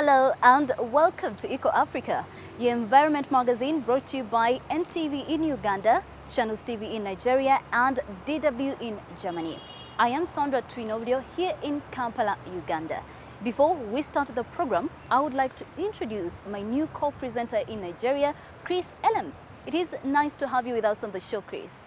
Hello and welcome to Eco Africa, your environment magazine brought to you by NTV in Uganda, Channels TV in Nigeria and DW in Germany. I am Sandra Twinovideo here in Kampala, Uganda. Before we start the program, I would like to introduce my new co-presenter in Nigeria, Chris Elams. It is nice to have you with us on the show, Chris.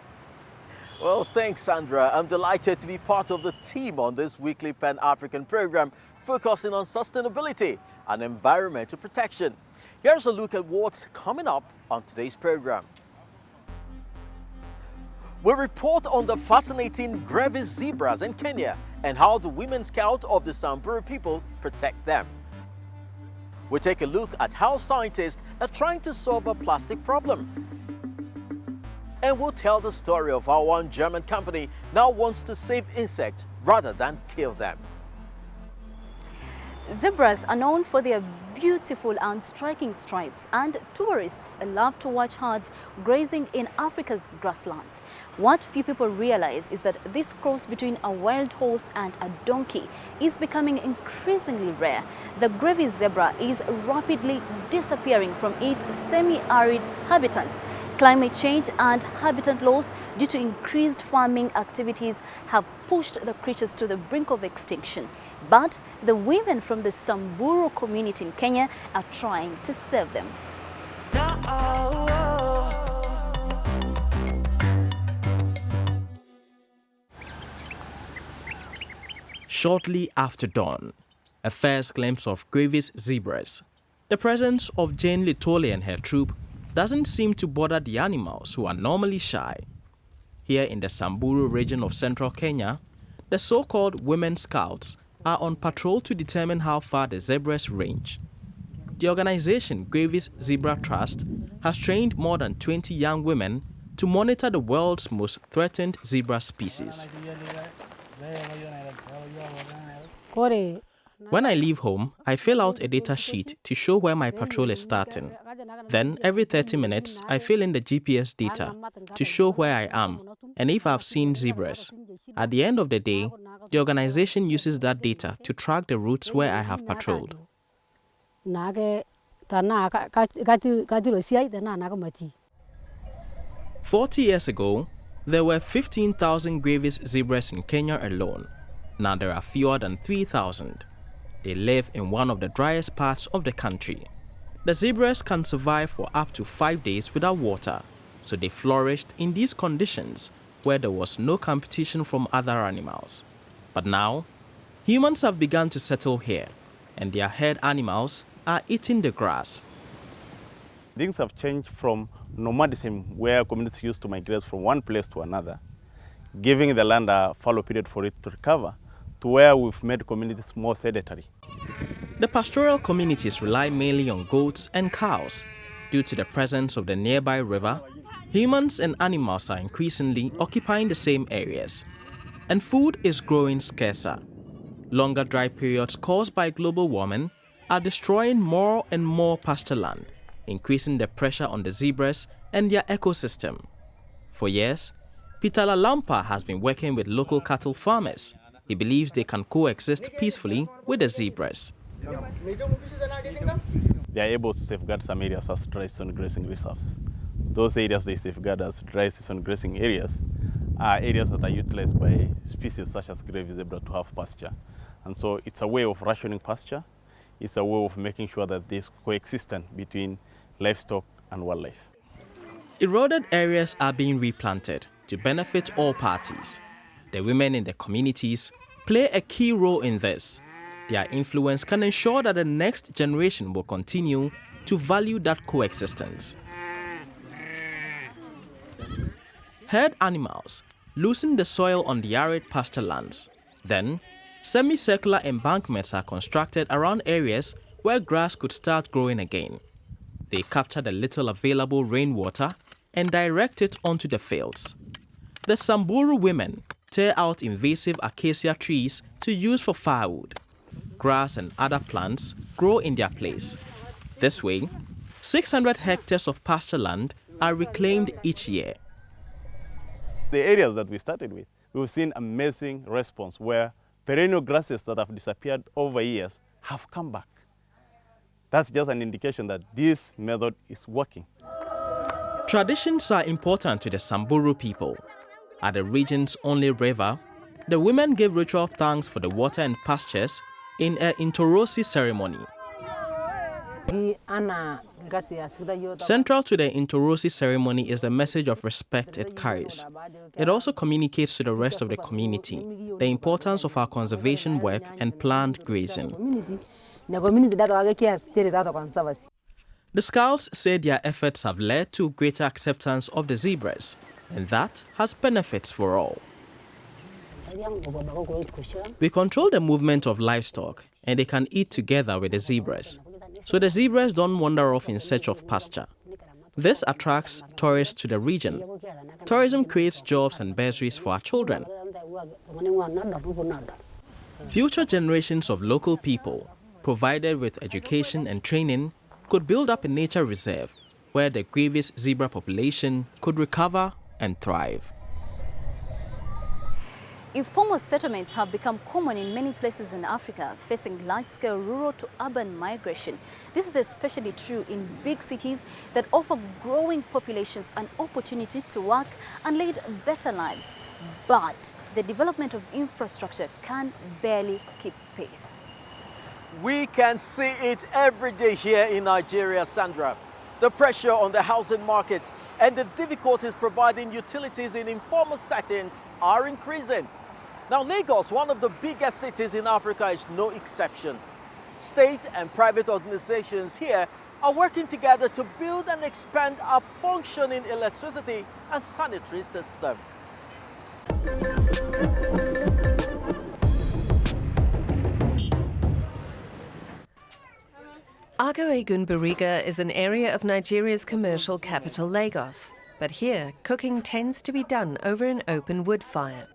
Well, thanks, Sandra. I'm delighted to be part of the team on this weekly Pan-African program focusing on sustainability and environmental protection. Here's a look at what's coming up on today's program. We report on the fascinating Grevy's zebras in Kenya and how the women scout of the Samburu people protect them. We take a look at how scientists are trying to solve a plastic problem. And we'll tell the story of how one German company now wants to save insects rather than kill them. Zebras are known for their beautiful and striking stripes, and tourists love to watch herds grazing in Africa's grasslands. What few people realize is that this cross between a wild horse and a donkey is becoming increasingly rare. The Grevy's zebra is rapidly disappearing from its semi-arid habitat. Climate change and habitat loss due to increased farming activities have pushed the creatures to the brink of extinction. But the women from the Samburu community in Kenya are trying to save them. Shortly after dawn, a first glimpse of Grevy's zebras. The presence of Jane Litole and her troop doesn't seem to bother the animals who are normally shy. Here in the Samburu region of central Kenya, the so-called women scouts are on patrol to determine how far the zebras range. The organization Grevy's Zebra Trust has trained more than 20 young women to monitor the world's most threatened zebra species. When I leave home, I fill out a data sheet to show where my patrol is starting. Then, every 30 minutes, I fill in the GPS data to show where I am and if I've seen zebras. At the end of the day, the organization uses that data to track the routes where I have patrolled. 40 years ago, there were 15,000 Grevy's zebras in Kenya alone. Now there are fewer than 3,000. They live in one of the driest parts of the country. The zebras can survive for up to 5 days without water, so they flourished in these conditions where there was no competition from other animals. But now, humans have begun to settle here, and their herd animals are eating the grass. Things have changed from nomadism, where communities used to migrate from one place to another, giving the land a fallow period for it to recover, to where we've made communities more sedentary. The pastoral communities rely mainly on goats and cows. Due to the presence of the nearby river, humans and animals are increasingly occupying the same areas, and food is growing scarcer. Longer dry periods caused by global warming are destroying more and more pasture land, increasing the pressure on the zebras and their ecosystem. For years, Peter Lalampa has been working with local cattle farmers. He believes they can coexist peacefully with the zebras. They are able to safeguard some areas as dry season grazing reserves. Those areas they safeguard as dry season grazing areas are areas that are utilized by species such as Grevy's zebra to have pasture. And so it's a way of rationing pasture. It's a way of making sure that there's coexistence between livestock and wildlife. Eroded areas are being replanted to benefit all parties. The women in the communities play a key role in this. Their influence can ensure that the next generation will continue to value that coexistence. Herd animals loosen the soil on the arid pasture lands. Then, semicircular embankments are constructed around areas where grass could start growing again. They capture the little available rainwater and direct it onto the fields. The Samburu women tear out invasive acacia trees to use for firewood. Grass and other plants grow in their place. This way, 600 hectares of pasture land are reclaimed each year. The areas that we started with, we've seen amazing response where perennial grasses that have disappeared over years have come back. That's just an indication that this method is working. Traditions are important to the Samburu people. At the region's only river, the women give ritual thanks for the water and pastures in a Intorosi ceremony. Central to the Intorosi ceremony is the message of respect it carries. It also communicates to the rest of the community the importance of our conservation work and planned grazing. The scouts say their efforts have led to greater acceptance of the zebras, and that has benefits for all. We control the movement of livestock, and they can eat together with the zebras. So the zebras don't wander off in search of pasture. This attracts tourists to the region. Tourism creates jobs and bursaries for our children. Future generations of local people, provided with education and training, could build up a nature reserve where the grievous zebra population could recover and thrive. Informal settlements have become common in many places in Africa, facing large-scale rural to urban migration. This is especially true in big cities that offer growing populations an opportunity to work and lead better lives. But the development of infrastructure can barely keep pace. We can see it every day here in Nigeria, Sandra. The pressure on the housing market and the difficulties providing utilities in informal settings are increasing. Now, Lagos, one of the biggest cities in Africa, is no exception. State and private organizations here are working together to build and expand a functioning electricity and sanitary system. Agwa Bariga is an area of Nigeria's commercial capital, Lagos. But here, cooking tends to be done over an open wood fire.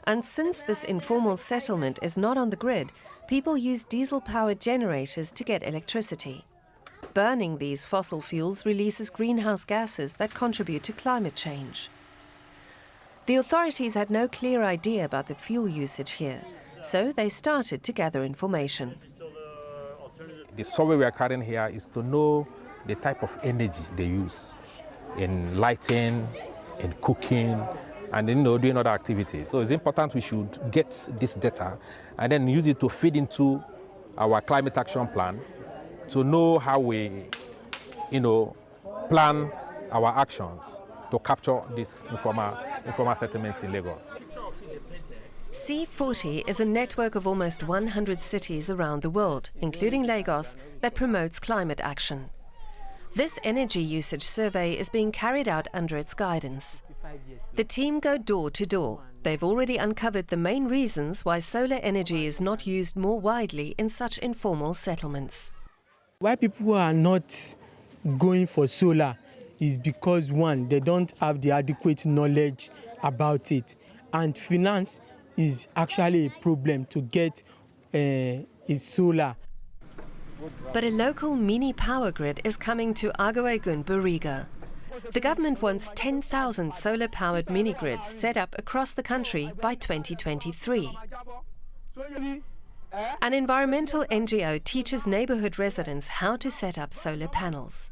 And since this informal settlement is not on the grid, people use diesel-powered generators to get electricity. Burning these fossil fuels releases greenhouse gases that contribute to climate change. The authorities had no clear idea about the fuel usage here, so they started to gather information. The survey we are carrying here is to know the type of energy they use in lighting, in cooking, and doing other activities. So it's important we should get this data and then use it to feed into our climate action plan to know how we, plan our actions to capture these informal settlements in Lagos. C40 is a network of almost 100 cities around the world, including Lagos, that promotes climate action. This energy usage survey is being carried out under its guidance. The team go door to door. They've already uncovered the main reasons why solar energy is not used more widely in such informal settlements. Why people are not going for solar is because, one, they don't have the adequate knowledge about it, and finance is actually a problem to get a solar. But a local mini power grid is coming to Agwa Bariga. The government wants 10,000 solar-powered mini-grids set up across the country by 2023. An environmental NGO teaches neighborhood residents how to set up solar panels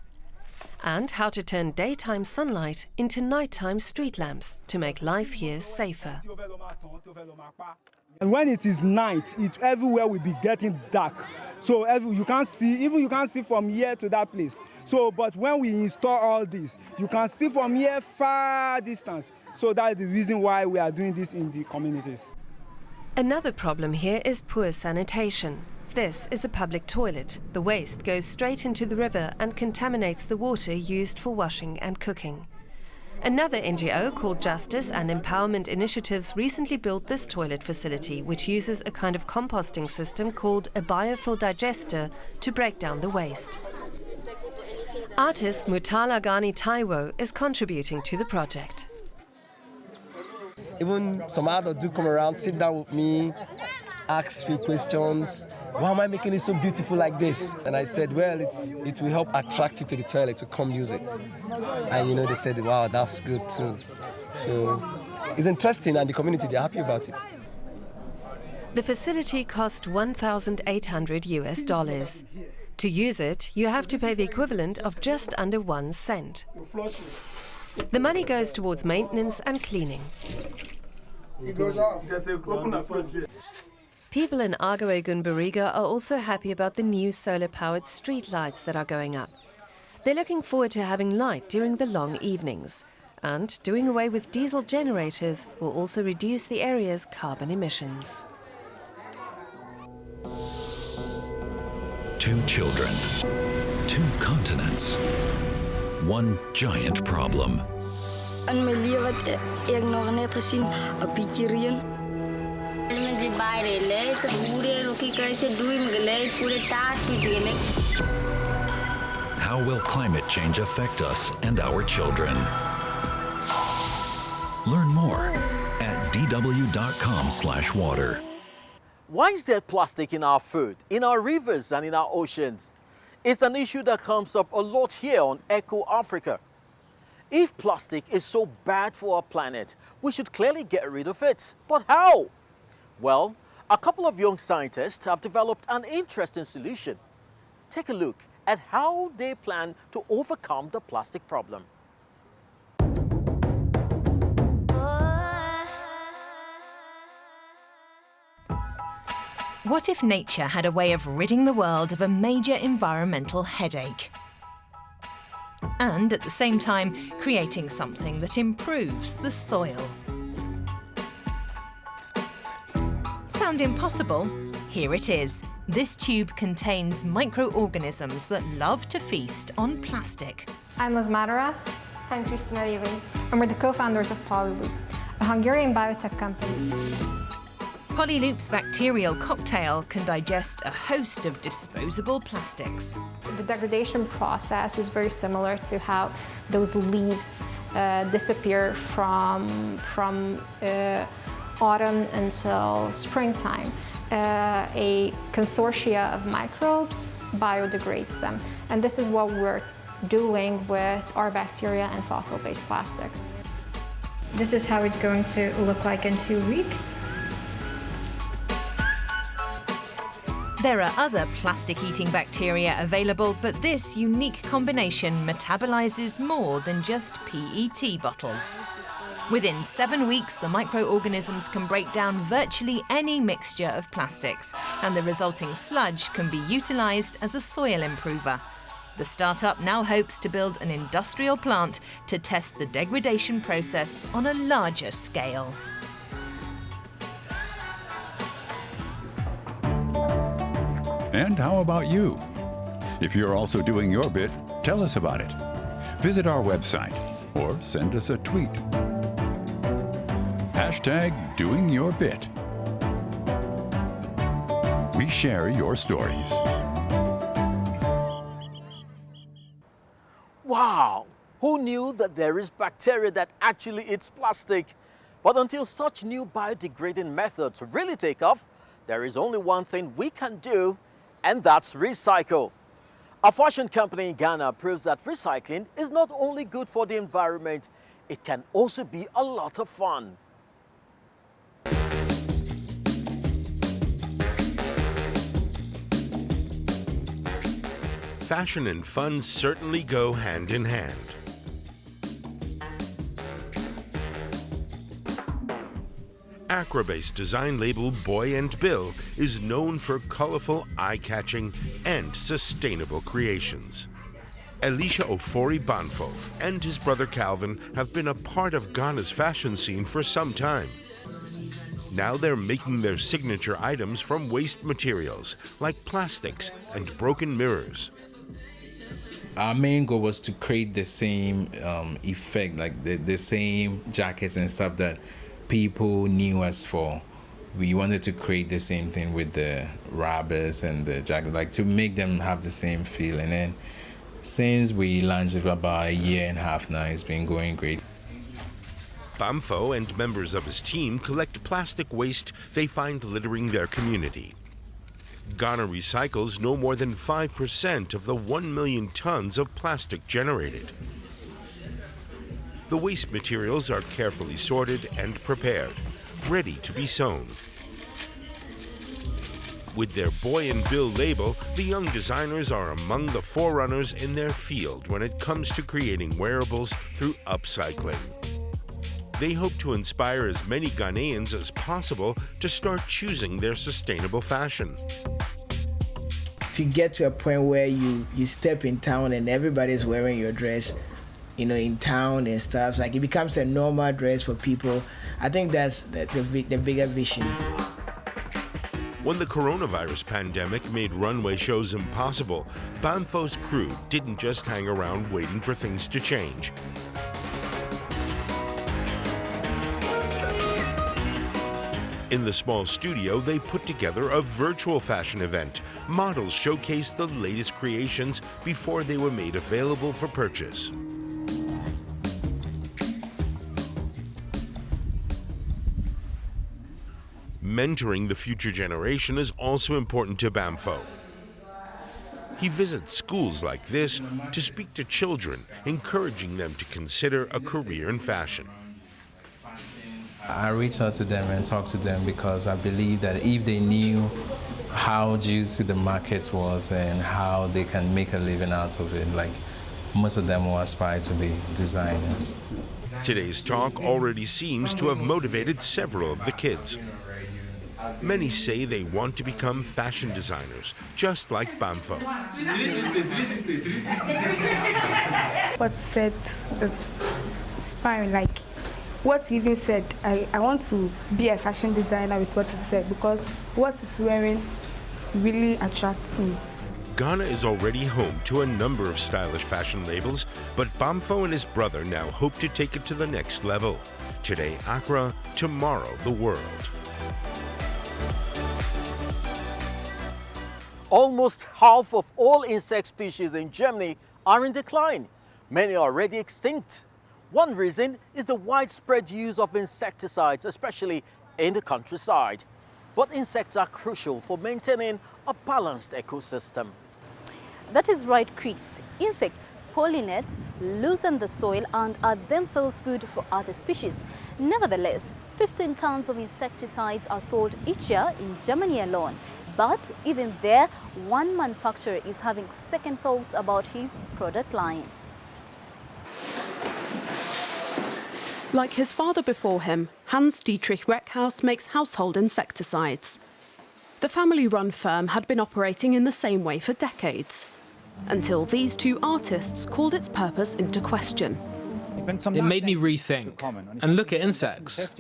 and how to turn daytime sunlight into nighttime street lamps to make life here safer. And when it is night, everywhere will be getting dark. So you can't see from here to that place. So, but when we install all this, you can see from here far distance. So that is the reason why we are doing this in the communities. Another problem here is poor sanitation. This is a public toilet. The waste goes straight into the river and contaminates the water used for washing and cooking. Another NGO called Justice and Empowerment Initiatives recently built this toilet facility, which uses a kind of composting system called a biofuel digester to break down the waste. Artist Mutala Gani Taiwo is contributing to the project. Even some adults do come around, sit down with me, ask a few questions. Why am I making it so beautiful like this? And I said, well, it will help attract you to the toilet to come use it. And they said, wow, that's good too. So it's interesting, and the community, they're happy about it. The facility cost $1,800. To use it, you have to pay the equivalent of just under 1 cent. The money goes towards maintenance and cleaning. People in Agawe Gunbariga are also happy about the new solar-powered street lights that are going up. They're looking forward to having light during the long evenings. And doing away with diesel generators will also reduce the area's carbon emissions. 2 children, 2 continents, 1 giant problem. In my leven heb ik nog net gezien een beetje rien. How will climate change affect us and our children? Learn more at dw.com/water. Why is there plastic in our food, in our rivers and in our oceans? It's an issue that comes up a lot here on Echo Africa. If plastic is so bad for our planet, we should clearly get rid of it. But how? Well, a couple of young scientists have developed an interesting solution. Take a look at how they plan to overcome the plastic problem. What if nature had a way of ridding the world of a major environmental headache? And at the same time, creating something that improves the soil. Sound impossible? Here it is. This tube contains microorganisms that love to feast on plastic. I'm Liz Madaras. I'm Christina Levy, and we're the co-founders of Polyloop, a Hungarian biotech company. Polyloop's bacterial cocktail can digest a host of disposable plastics. The degradation process is very similar to how those leaves disappear from autumn until springtime. A consortia of microbes biodegrades them, and this is what we're doing with our bacteria and fossil-based plastics. This is how it's going to look like in 2 weeks. There are other plastic-eating bacteria available, but this unique combination metabolizes more than just PET bottles. Within 7 weeks, the microorganisms can break down virtually any mixture of plastics, and the resulting sludge can be utilized as a soil improver. The startup now hopes to build an industrial plant to test the degradation process on a larger scale. And how about you? If you're also doing your bit, tell us about it. Visit our website or send us a tweet. #DoingYourBit. We share your stories. Wow! Who knew that there is bacteria that actually eats plastic? But until such new biodegrading methods really take off, there is only one thing we can do, and that's recycle. A fashion company in Ghana proves that recycling is not only good for the environment, it can also be a lot of fun. Fashion and fun certainly go hand in hand. Accra-based design label Boy & Bill is known for colorful, eye-catching, and sustainable creations. Elisha Ofori Banfo and his brother Calvin have been a part of Ghana's fashion scene for some time. Now they're making their signature items from waste materials, like plastics and broken mirrors. Our main goal was to create the same effect, like the same jackets and stuff that people knew us for. We wanted to create the same thing with the rubbers and the jacket, like to make them have the same feel. And then since we launched it about 1.5 years now, it's been going great. Bamfo and members of his team collect plastic waste they find littering their community. Ghana recycles no more than 5% of the 1 million tons of plastic generated. The waste materials are carefully sorted and prepared, ready to be sewn. With their Boy and Bill label, the young designers are among the forerunners in their field when it comes to creating wearables through upcycling. They hope to inspire as many Ghanaians as possible to start choosing their sustainable fashion. To get to a point where you step in town and everybody's wearing your dress, in town and stuff, like it becomes a normal dress for people. I think that's the bigger vision. When the coronavirus pandemic made runway shows impossible, Bamfo's crew didn't just hang around waiting for things to change. In the small studio, they put together a virtual fashion event. Models showcased the latest creations before they were made available for purchase. Mentoring the future generation is also important to Bamfo. He visits schools like this to speak to children, encouraging them to consider a career in fashion. I reach out to them and talk to them because I believe that if they knew how juicy the market was and how they can make a living out of it, like most of them will aspire to be designers. Today's talk already seems to have motivated several of the kids. Many say they want to become fashion designers, just like Bamfo. What said is inspiring, like what he even said, I want to be a fashion designer with what he said because what he's wearing really attracts me. Ghana is already home to a number of stylish fashion labels, but Bamfo and his brother now hope to take it to the next level. Today, Accra, tomorrow, the world. Almost half of all insect species in Germany are in decline. Many are already extinct. One reason is the widespread use of insecticides, especially in the countryside. But insects are crucial for maintaining a balanced ecosystem. That is right, Chris. Insects pollinate, loosen the soil and are themselves food for other species. Nevertheless, 15 tons of insecticides are sold each year in Germany alone. But even there, one manufacturer is having second thoughts about his product line. Like his father before him, Hans-Dietrich Reckhaus makes household insecticides. The family-run firm had been operating in the same way for decades, until these two artists called its purpose into question. It made me rethink and look at insects.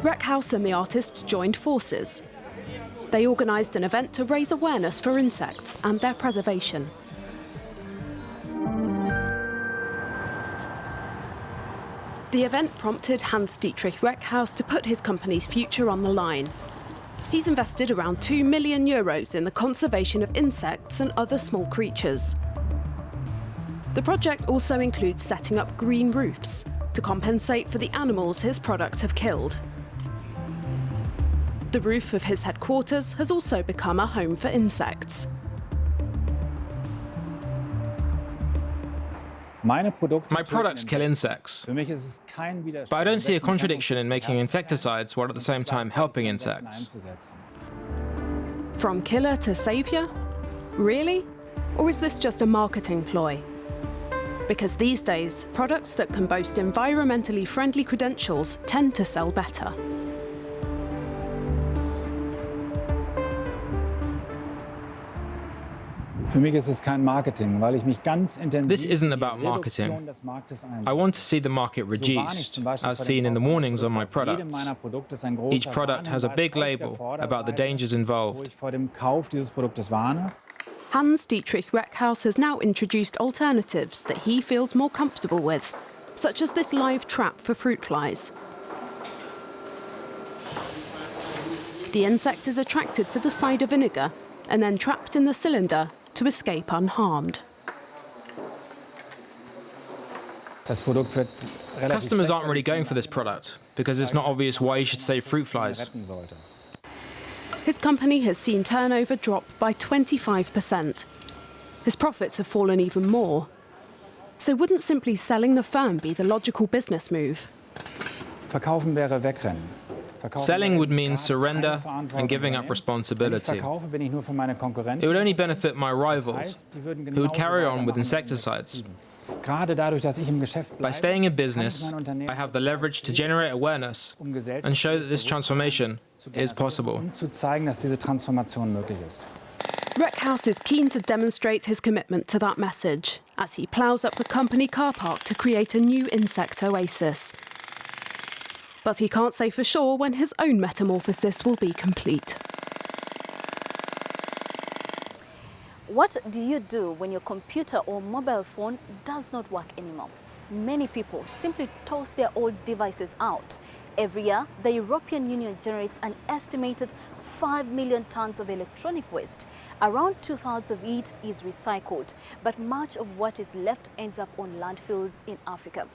Reckhaus and the artists joined forces. They organised an event to raise awareness for insects and their preservation. The event prompted Hans-Dietrich Reckhaus to put his company's future on the line. He's invested around €2 million in the conservation of insects and other small creatures. The project also includes setting up green roofs to compensate for the animals his products have killed. The roof of his headquarters has also become a home for insects. My products kill insects, but I don't see a contradiction in making insecticides while at the same time helping insects. From killer to saviour? Really? Or is this just a marketing ploy? Because these days, products that can boast environmentally friendly credentials tend to sell better. This isn't about marketing. I want to see the market reduced, as seen in the warnings on my products. Each product has a big label about the dangers involved. Hans-Dietrich Reckhaus has now introduced alternatives that he feels more comfortable with, such as this live trap for fruit flies. The insect is attracted to the cider vinegar and then trapped in the cylinder to escape unharmed. Customers aren't really going for this product because it's not obvious why you should save fruit flies. His company has seen turnover drop by 25%. His profits have fallen even more. So wouldn't simply selling the firm be the logical business move? Selling would mean surrender and giving up responsibility. It would only benefit my rivals, who would carry on with insecticides. By staying in business, I have the leverage to generate awareness and show that this transformation is possible. Reckhouse is keen to demonstrate his commitment to that message as he ploughs up the company car park to create a new insect oasis. But he can't say for sure when his own metamorphosis will be complete. What do you do when your computer or mobile phone does not work anymore? Many people simply toss their old devices out. Every year, the European Union generates an estimated 5 million tons of electronic waste. Around 2/3 of it is recycled, but much of what is left ends up on landfills in Africa.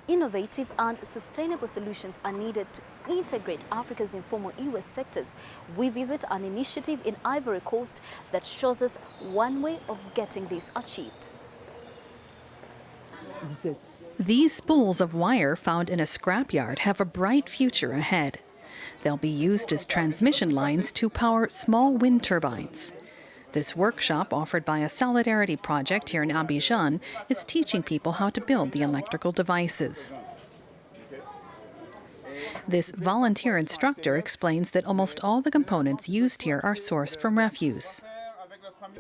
Innovative and sustainable solutions are needed to integrate Africa's informal e-waste sectors. We visit an initiative in Ivory Coast that shows us one way of getting this achieved. These spools of wire found in a scrapyard have a bright future ahead. They'll be used as transmission lines to power small wind turbines. This workshop, offered by a solidarity project here in Abidjan, is teaching people how to build the electrical devices. This volunteer instructor explains that almost all the components used here are sourced from refuse.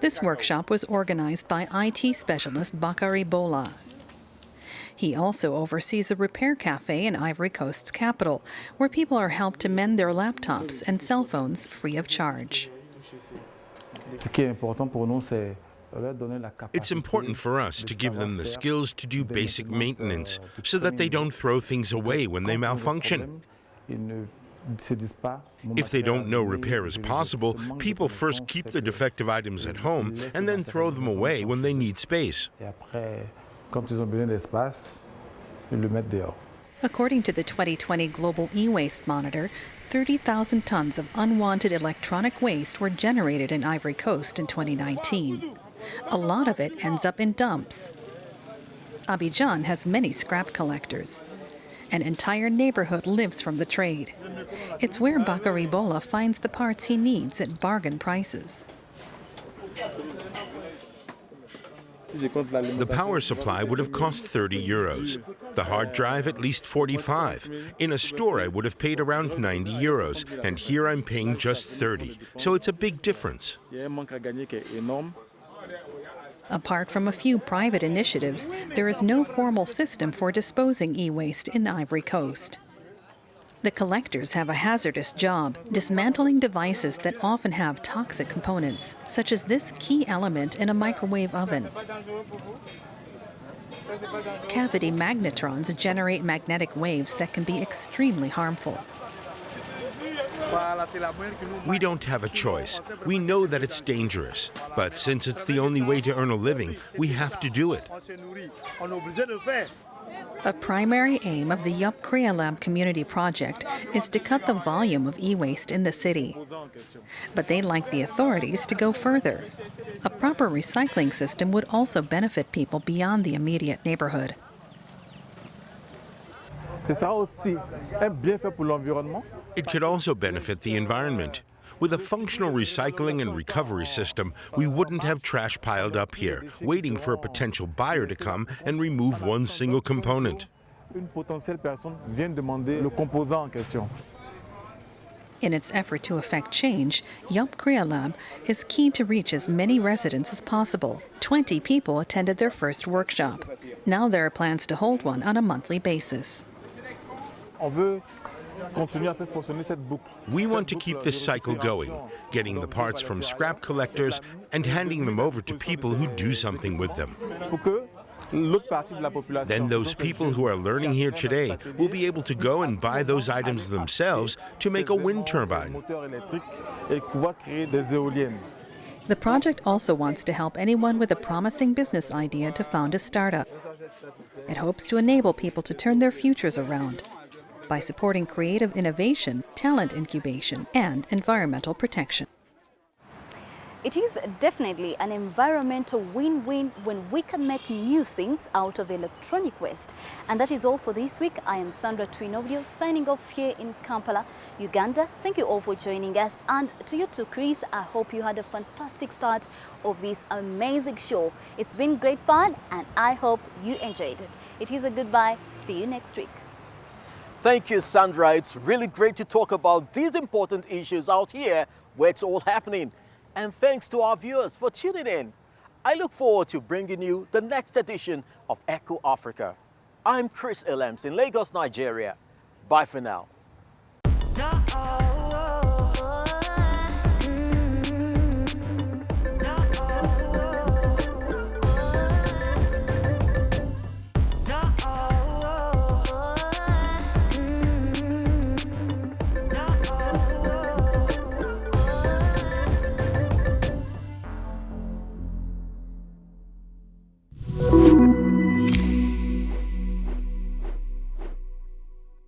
This workshop was organized by IT specialist Bakary Bola. He also oversees a repair cafe in Ivory Coast's capital, where people are helped to mend their laptops and cell phones free of charge. It's important for us to give them the skills to do basic maintenance so that they don't throw things away when they malfunction. If they don't know repair is possible, people first keep the defective items at home and then throw them away when they need space. According to the 2020 Global E-Waste Monitor, 30,000 tons of unwanted electronic waste were generated in Ivory Coast in 2019. A lot of it ends up in dumps. Abidjan has many scrap collectors. An entire neighborhood lives from the trade. It's where Bakary Bola finds the parts he needs at bargain prices. The power supply would have cost 30 euros. The hard drive at least 45. In a store I would have paid around 90 euros, and here I'm paying just 30. So it's a big difference. Apart from a few private initiatives, there is no formal system for disposing e-waste in Ivory Coast. The collectors have a hazardous job, dismantling devices that often have toxic components, such as this key element in a microwave oven. Cavity magnetrons generate magnetic waves that can be extremely harmful. We don't have a choice. We know that it's dangerous, but since it's the only way to earn a living, we have to do it. A primary aim of the Yup Crealab community project is to cut the volume of e-waste in the city. But they'd like the authorities to go further. A proper recycling system would also benefit people beyond the immediate neighborhood. It could also benefit the environment. With a functional recycling and recovery system, we wouldn't have trash piled up here, waiting for a potential buyer to come and remove one single component. In its effort to effect change, Yup Crealab is keen to reach as many residents as possible. 20 people attended their first workshop. Now there are plans to hold one on a monthly basis. We want to keep this cycle going, getting the parts from scrap collectors and handing them over to people who do something with them. Then those people who are learning here today will be able to go and buy those items themselves to make a wind turbine. The project also wants to help anyone with a promising business idea to found a startup. It hopes to enable people to turn their futures around by supporting creative innovation, talent incubation, and environmental protection. It is definitely an environmental win-win when we can make new things out of electronic waste. And that is all for this week. I am Sandra Twinobio signing off here in Kampala, Uganda. Thank you all for joining us, and to you too, Chris. I hope you had a fantastic start of this amazing show. It's been great fun and I hope you enjoyed it. It is a goodbye. See you next week. Thank you, Sandra. It's really great to talk about these important issues out here where it's all happening. And thanks to our viewers for tuning in. I look forward to bringing you the next edition of Echo Africa. I'm Chris Illems in Lagos, Nigeria. Bye for now.